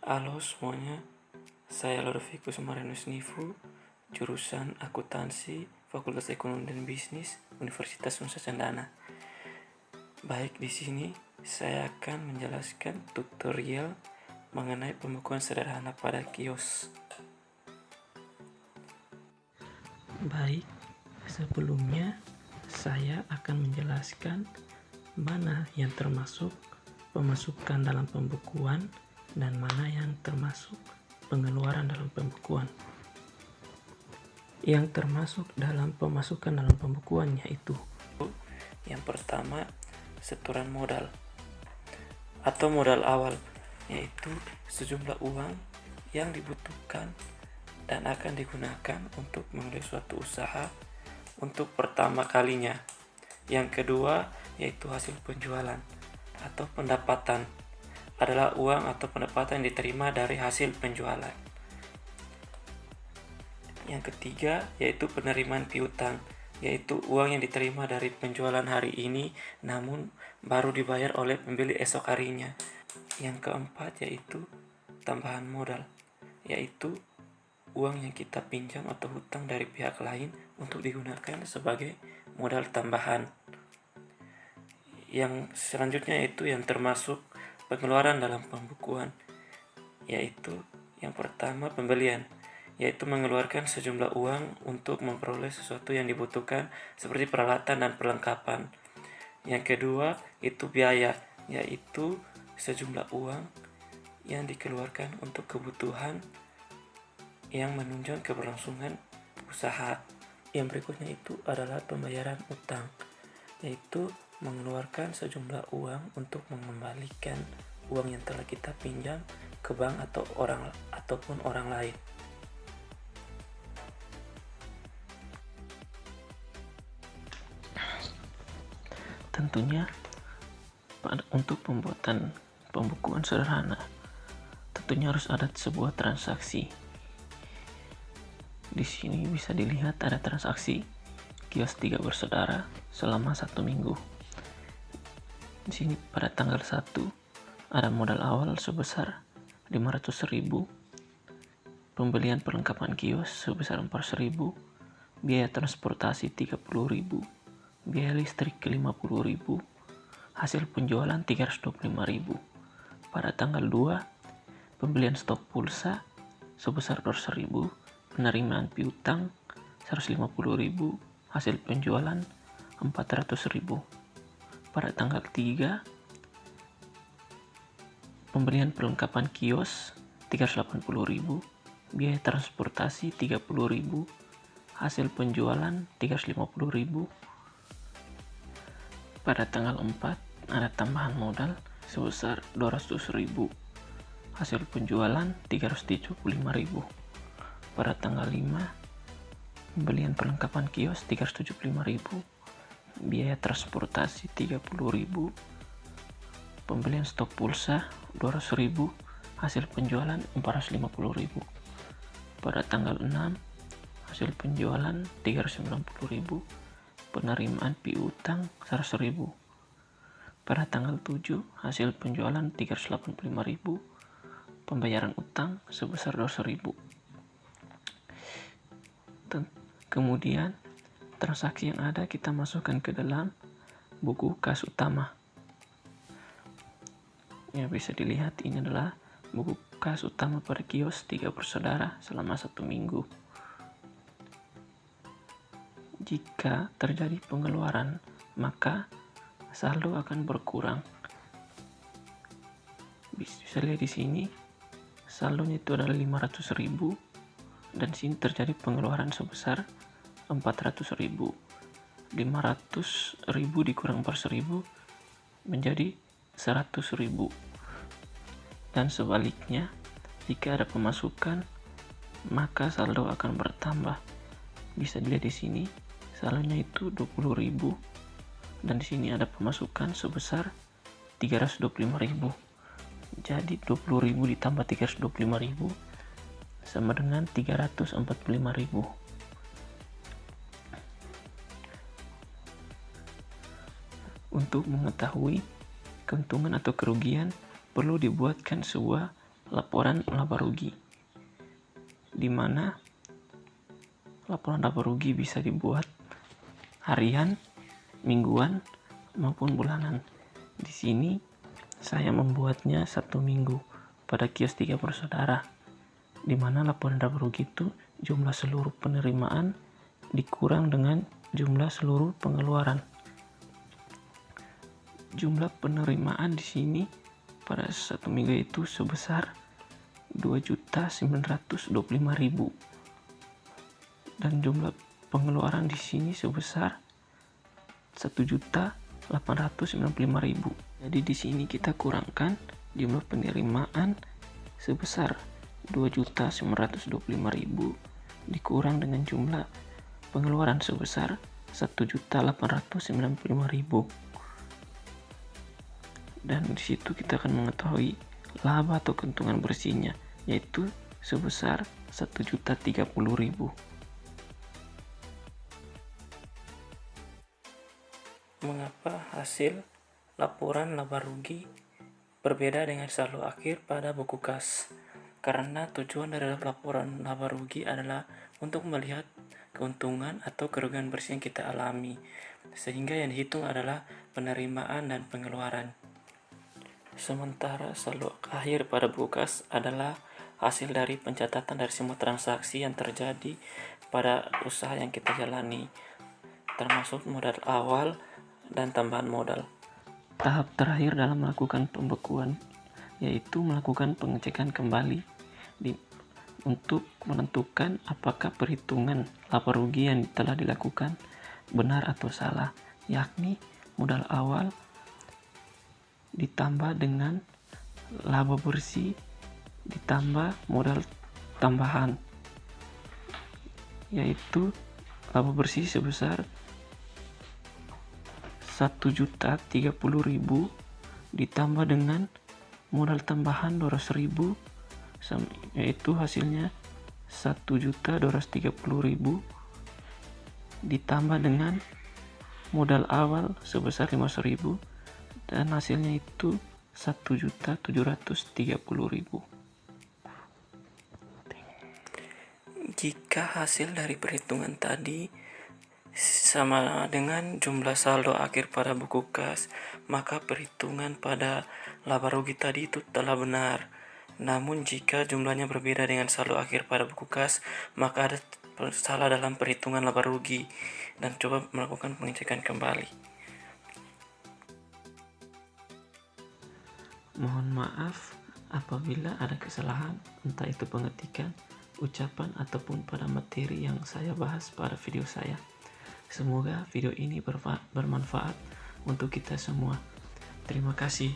Halo semuanya, saya Lodovicus Marianus Nifu, jurusan Akuntansi, Fakultas Ekonomi dan Bisnis, Universitas Nusa Cendana. Baik, di sini saya akan menjelaskan tutorial mengenai pembukuan sederhana pada kios. Baik, sebelumnya saya akan menjelaskan mana yang termasuk pemasukan dalam pembukuan dan mana yang termasuk pengeluaran dalam pembukuan. Yang termasuk dalam pemasukan dalam pembukuan yaitu yang pertama, setoran modal atau modal awal, yaitu sejumlah uang yang dibutuhkan dan akan digunakan untuk memulai suatu usaha untuk pertama kalinya. Yang kedua yaitu hasil penjualan atau pendapatan, adalah uang atau pendapatan yang diterima dari hasil penjualan. Yang ketiga yaitu penerimaan piutang, yaitu uang yang diterima dari penjualan hari ini namun baru dibayar oleh pembeli esok harinya. Yang keempat yaitu tambahan modal, yaitu uang yang kita pinjam atau hutang dari pihak lain untuk digunakan sebagai modal tambahan. Yang selanjutnya itu yang termasuk pengeluaran dalam pembukuan, yaitu yang pertama pembelian, yaitu mengeluarkan sejumlah uang untuk memperoleh sesuatu yang dibutuhkan seperti peralatan dan perlengkapan. Yang kedua itu biaya, yaitu sejumlah uang yang dikeluarkan untuk kebutuhan yang menunjang keberlangsungan usaha. Yang berikutnya itu adalah pembayaran utang, yaitu mengeluarkan sejumlah uang untuk mengembalikan uang yang telah kita pinjam ke bank atau orang lain. Tentunya untuk pembuatan pembukuan sederhana tentunya harus ada sebuah transaksi. Di sini bisa dilihat ada transaksi kios 3 bersaudara selama 1 minggu. Di sini pada tanggal 1 ada modal awal sebesar 500.000, pembelian perlengkapan kios sebesar 4.000, biaya transportasi 30.000, biaya listrik 50.000, hasil penjualan 325.000. Pada tanggal 2 pembelian stok pulsa sebesar 200.000, penerimaan piutang 150.000, hasil penjualan 400.000. Pada tanggal 3 pembelian perlengkapan kios 380.000, biaya transportasi 30.000, hasil penjualan 350.000. Pada tanggal 4 ada tambahan modal sebesar 200.000, hasil penjualan 375.000. Pada tanggal 5 pembelian perlengkapan kios 375.000, biaya transportasi 30.000, pembelian stok pulsa 200.000, hasil penjualan 450.000. Pada tanggal 6 hasil penjualan 390.000, penerimaan piutang 100.000. Pada tanggal 7 hasil penjualan 385.000, pembayaran utang sebesar 200.000. Kemudian transaksi yang ada kita masukkan ke dalam buku kas utama. Yang bisa dilihat ini adalah buku kas utama pada kios 3 bersaudara selama 1 minggu. Jika terjadi pengeluaran, maka saldo akan berkurang. Bisa lihat di sini, saldonya itu adalah 500.000 dan sini terjadi pengeluaran sebesar 400.000. 500.000 dikurang 4.000 menjadi 100.000. Dan sebaliknya, jika ada pemasukan, maka saldo akan bertambah. Bisa dilihat di sini, saldonya itu 20.000 dan di sini ada pemasukan sebesar 325.000. Jadi 20.000 ditambah 325.000 sama dengan 345.000. Untuk mengetahui keuntungan atau kerugian, perlu dibuatkan sebuah laporan laba rugi, di mana laporan laba rugi bisa dibuat harian, mingguan, maupun bulanan. Di sini saya membuatnya 1 minggu pada kios 3 bersaudara, di mana laporan laba rugi itu jumlah seluruh penerimaan dikurang dengan jumlah seluruh pengeluaran. Jumlah penerimaan di sini pada 1 minggu itu sebesar 2.925.000 dan jumlah pengeluaran di sini sebesar 1.895.000. Jadi di sini kita kurangkan jumlah penerimaan sebesar 2.925.000 dikurang dengan jumlah pengeluaran sebesar 1.895.000. Dan di situ kita akan mengetahui laba atau keuntungan bersihnya, yaitu sebesar 1.030.000. Mengapa hasil laporan laba rugi berbeda dengan saldo akhir pada buku kas? Karena tujuan dari laporan laba rugi adalah untuk melihat keuntungan atau kerugian bersih yang kita alami, sehingga yang dihitung adalah penerimaan dan pengeluaran. Sementara saldo akhir pada buku kas adalah hasil dari pencatatan dari semua transaksi yang terjadi pada usaha yang kita jalani, termasuk modal awal dan tambahan modal. Tahap terakhir dalam melakukan pembekuan yaitu melakukan pengecekan kembali untuk menentukan apakah perhitungan laba rugi yang telah dilakukan benar atau salah, yakni modal awal ditambah dengan laba bersih ditambah modal tambahan, yaitu laba bersih sebesar 1.030.000 ditambah dengan modal tambahan 200.000, yaitu hasilnya 1.230.000 ditambah dengan modal awal sebesar 500.000 dan hasilnya itu 1.730.000. Jika hasil dari perhitungan tadi sama dengan jumlah saldo akhir pada buku kas, maka perhitungan pada laba rugi tadi itu telah benar. Namun jika jumlahnya berbeda dengan saldo akhir pada buku kas, maka ada salah dalam perhitungan laba rugi, dan coba melakukan pengecekan kembali. Mohon maaf apabila ada kesalahan, entah itu pengetikan, ucapan, ataupun pada materi yang saya bahas pada video saya. Semoga video ini bermanfaat untuk kita semua. Terima kasih.